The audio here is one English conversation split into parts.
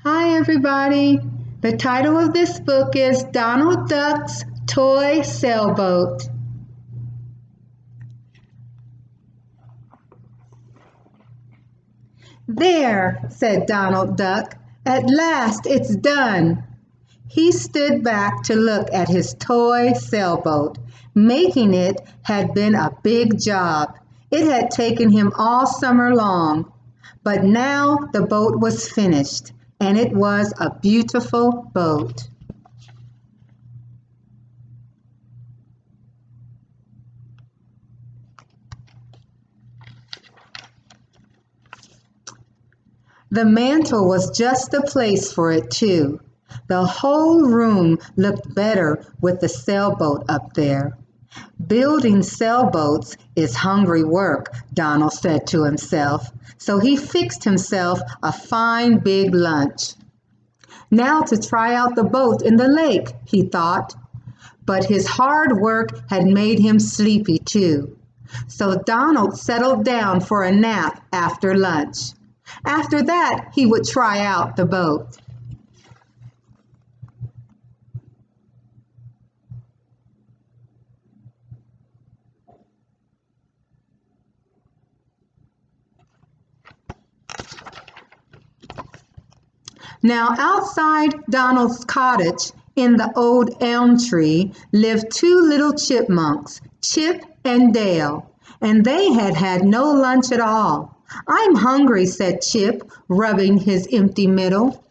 Hi, everybody. The title of this book is Donald Duck's Toy Sailboat. There, said Donald Duck. At last it's done. He stood back to look at his toy sailboat. Making it had been a big job. It had taken him all summer long. But now the boat was finished, and it was a beautiful boat. The mantel was just the place for it, too. The whole room looked better with the sailboat up there. Building sailboats is hungry work, Donald said to himself, so he fixed himself a fine big lunch. Now to try out the boat in the lake, he thought. But his hard work had made him sleepy too. So Donald settled down for a nap after lunch. After that, he would try out the boat. Now, outside Donald's cottage in the old elm tree lived two little chipmunks, Chip and Dale, and they had had no lunch at all. I'm hungry, said Chip, rubbing his empty middle.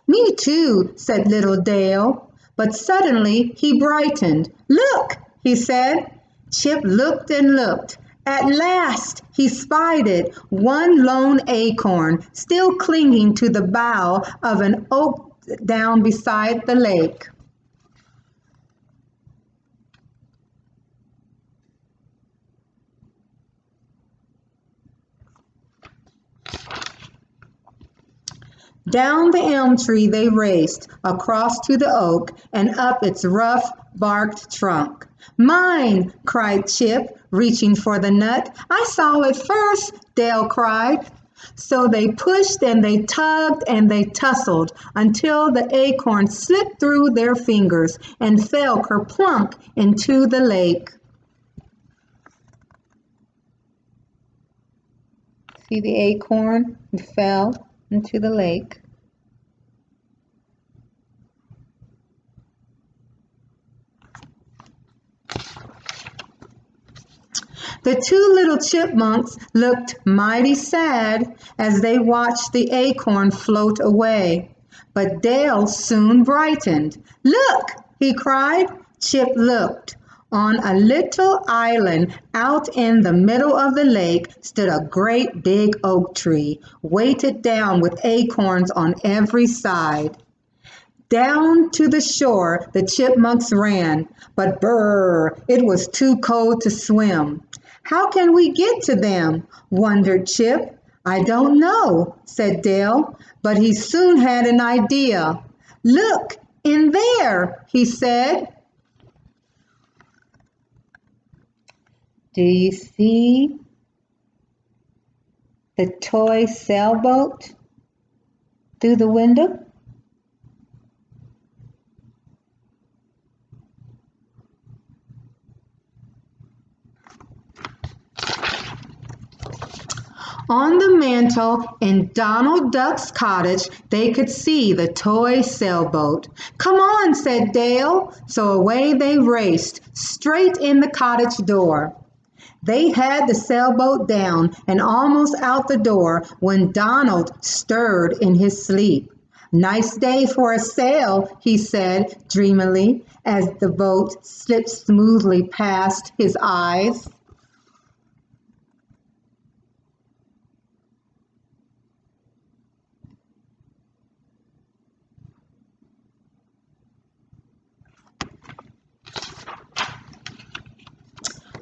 Me too, said little Dale, but suddenly he brightened. Look, he said. Chip looked and looked. At last he spied it, one lone acorn, still clinging to the bough of an oak down beside the lake. Down the elm tree they raced, across to the oak, and up its rough, barked trunk. Mine, cried Chip, reaching for the nut. I saw it first, Dale cried. So they pushed and they tugged and they tussled until the acorn slipped through their fingers and fell kerplunk into the lake. See the acorn? It fell into the lake. The two little chipmunks looked mighty sad as they watched the acorn float away. But Dale soon brightened. Look, he cried. Chip looked. On a little island out in the middle of the lake stood a great big oak tree, weighted down with acorns on every side. Down to the shore the chipmunks ran, but brr, it was too cold to swim. How can we get to them? Wondered Chip. I don't know, said Dale, but he soon had an idea. Look, in there, he said. Do you see the toy sailboat through the window? On the mantel in Donald Duck's cottage, they could see the toy sailboat. Come on, said Dale. So away they raced, straight in the cottage door. They had the sailboat down and almost out the door when Donald stirred in his sleep. Nice day for a sail, he said dreamily as the boat slipped smoothly past his eyes.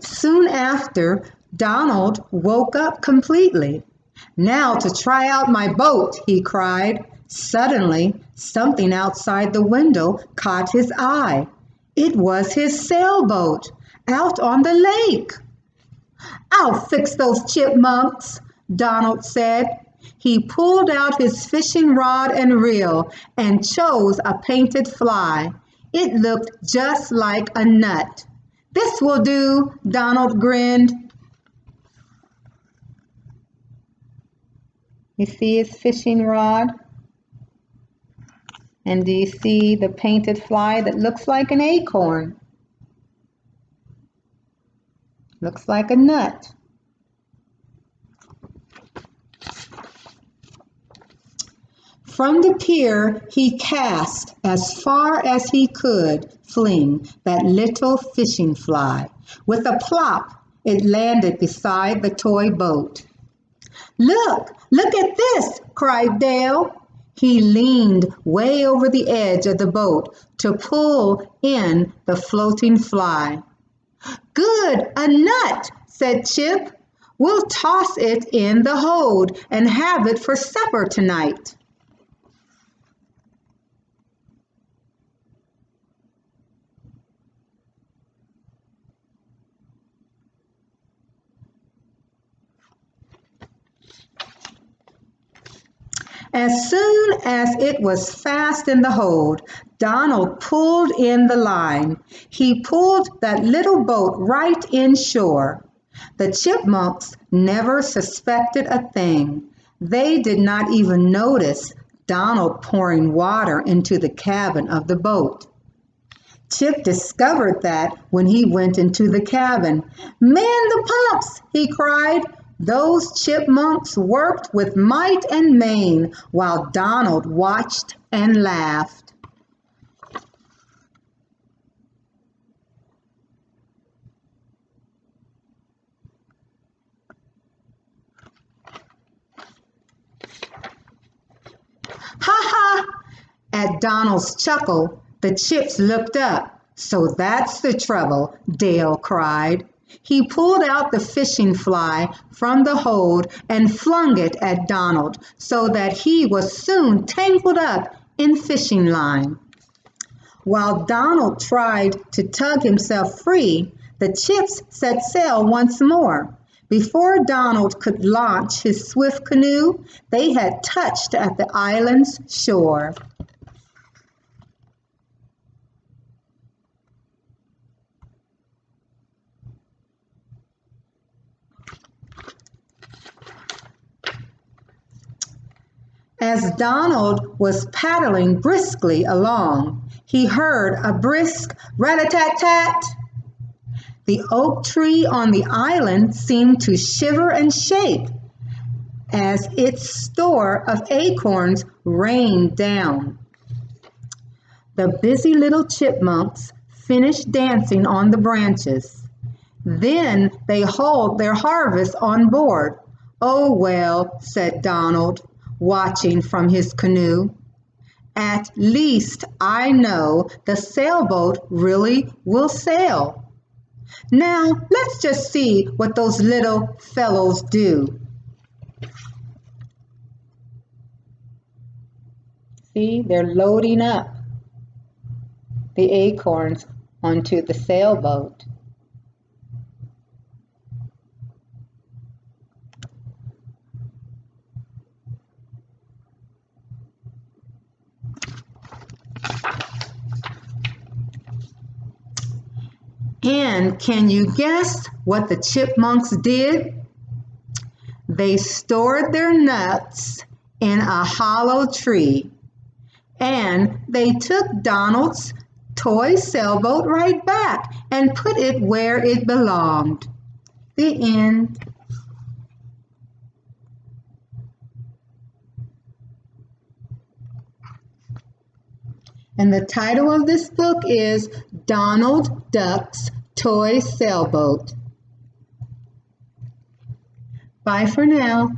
Soon after, Donald woke up completely. Now to try out my boat, he cried. Suddenly, something outside the window caught his eye. It was his sailboat, out on the lake. I'll fix those chipmunks, Donald said. He pulled out his fishing rod and reel and chose a painted fly. It looked just like a nut. "This will do," Donald grinned. You see his fishing rod? And do you see the painted fly that looks like an acorn? Looks like a nut. From the pier he cast as far as he could fling that little fishing fly. With a plop, it landed beside the toy boat. "Look, look at this!" cried Dale. He leaned way over the edge of the boat to pull in the floating fly. "Good, a nut," said Chip. "We'll toss it in the hold and have it for supper tonight." As soon as it was fast in the hold, Donald pulled in the line. He pulled that little boat right inshore. The chipmunks never suspected a thing. They did not even notice Donald pouring water into the cabin of the boat. Chip discovered that when he went into the cabin. "Man the pumps!" he cried. Those chipmunks worked with might and main while Donald watched and laughed. "Ha ha!" At Donald's chuckle, the chips looked up. "So that's the trouble," Dale cried. He pulled out the fishing fly from the hold and flung it at Donald so that he was soon tangled up in fishing line. While Donald tried to tug himself free, the chips set sail once more. Before Donald could launch his swift canoe, they had touched at the island's shore. As Donald was paddling briskly along, he heard a brisk rat-a-tat-tat. The oak tree on the island seemed to shiver and shake as its store of acorns rained down. The busy little chipmunks finished dancing on the branches. Then they hauled their harvest on board. "Oh, well," said Donald, watching from his canoe. "At least I know the sailboat really will sail. Now let's just see what those little fellows do." See, they're loading up the acorns onto the sailboat. And can you guess what the chipmunks did? They stored their nuts in a hollow tree, and they took Donald's toy sailboat right back and put it where it belonged. The end. And the title of this book is Donald Duck's Toy Sailboat. Bye for now.